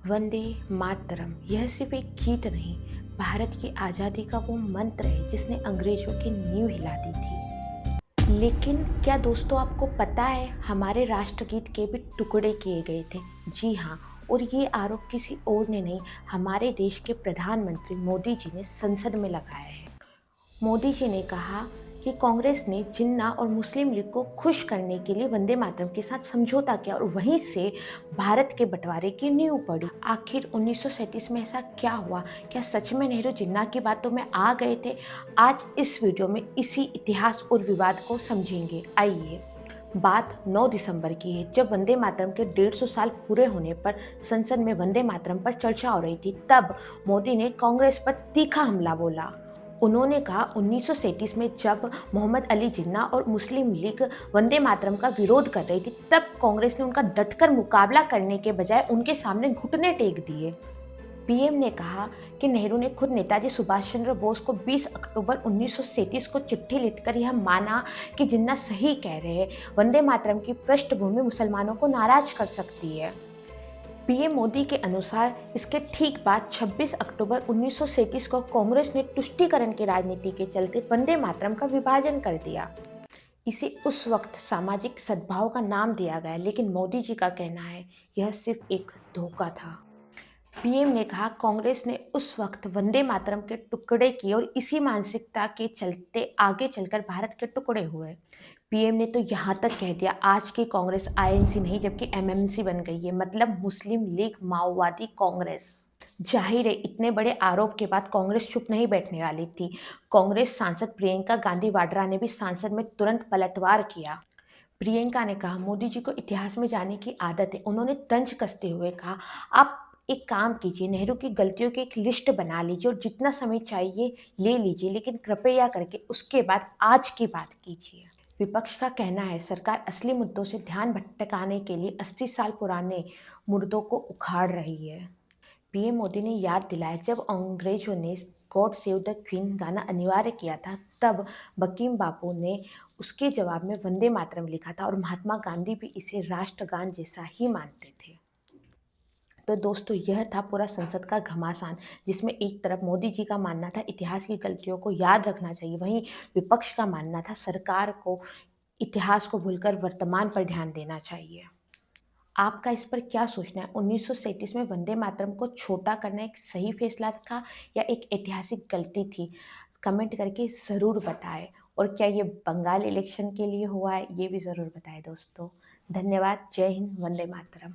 वंदे मातरम यह सिर्फ एक गीत नहीं, भारत की आज़ादी का वो मंत्र है जिसने अंग्रेजों की नींव हिला दी थी। लेकिन क्या दोस्तों आपको पता है हमारे राष्ट्रगीत के भी टुकड़े किए गए थे। जी हाँ, और ये आरोप किसी और ने नहीं, हमारे देश के प्रधानमंत्री मोदी जी ने संसद में लगाया है। मोदी जी ने कहा कि कांग्रेस ने जिन्ना और मुस्लिम लीग को खुश करने के लिए वंदे मातरम के साथ समझौता किया और वहीं से भारत के बंटवारे की नींव पड़ी। आखिर 1937 में ऐसा क्या हुआ? क्या सच में नेहरू जिन्ना की बातों में आ गए थे? आज इस वीडियो में इसी इतिहास और विवाद को समझेंगे। आइए, बात 9 दिसंबर की है, जब वंदे मातरम के 150 साल पूरे होने पर संसद में वंदे मातरम पर चर्चा हो रही थी। तब मोदी ने कांग्रेस पर तीखा हमला बोला। उन्होंने कहा 1937 में जब मोहम्मद अली जिन्ना और मुस्लिम लीग वंदे मातरम का विरोध कर रही थी, तब कांग्रेस ने उनका डटकर मुकाबला करने के बजाय उनके सामने घुटने टेक दिए। पीएम ने कहा कि नेहरू ने खुद नेताजी सुभाष चंद्र बोस को 20 अक्टूबर 1937 को चिट्ठी लिखकर यह माना कि जिन्ना सही कह रहे हैं, वंदे मातरम की पृष्ठभूमि मुसलमानों को नाराज कर सकती है। पीएम मोदी के अनुसार इसके ठीक बाद 26 अक्टूबर 1937 को कांग्रेस ने तुष्टीकरण की राजनीति के चलते वंदे मातरम का विभाजन कर दिया। इसे उस वक्त सामाजिक सद्भाव का नाम दिया गया, लेकिन मोदी जी का कहना है यह सिर्फ एक धोखा था। पीएम ने कहा कांग्रेस ने उस वक्त वंदे मातरम के टुकड़े किए और इसी मानसिकता के चलते आगे चलकर भारत के टुकड़े हुए। पीएम ने तो यहाँ तक कह दिया आज की कांग्रेस आईएनसी नहीं जबकि एमएनसी बन गई है, मतलब मुस्लिम लीग माओवादी कांग्रेस। जाहिर है इतने बड़े आरोप के बाद कांग्रेस चुप नहीं बैठने वाली थी। कांग्रेस सांसद प्रियंका गांधी वाड्रा ने भी संसद में तुरंत पलटवार किया। प्रियंका ने कहा मोदी जी को इतिहास में जाने की आदत है। उन्होंने तंज कसते हुए कहा आप एक काम कीजिए, नेहरू की गलतियों की एक लिस्ट बना लीजिए और जितना समय चाहिए ले लीजिए, लेकिन कृपया करके उसके बाद आज की बात कीजिए। विपक्ष का कहना है सरकार असली मुद्दों से ध्यान भटकाने के लिए 80 साल पुराने मुर्दों को उखाड़ रही है। पीएम मोदी ने याद दिलाया जब अंग्रेजों ने गॉड सेव द क्वीन गाना अनिवार्य किया था, तब बंकिम बापू ने उसके जवाब में वंदे मातरम लिखा था और महात्मा गांधी भी इसे राष्ट्रगान जैसा ही मानते थे। तो दोस्तों यह था पूरा संसद का घमासान, जिसमें एक तरफ मोदी जी का मानना था इतिहास की गलतियों को याद रखना चाहिए, वहीं विपक्ष का मानना था सरकार को इतिहास को भूलकर वर्तमान पर ध्यान देना चाहिए। आपका इस पर क्या सोचना है? 1937 में वंदे मातरम को छोटा करना एक सही फैसला था या एक ऐतिहासिक गलती थी? कमेंट करके ज़रूर बताएं। और क्या ये बंगाल इलेक्शन के लिए हुआ है, ये भी ज़रूर बताएं दोस्तों। धन्यवाद। जय हिंद। वंदे मातरम।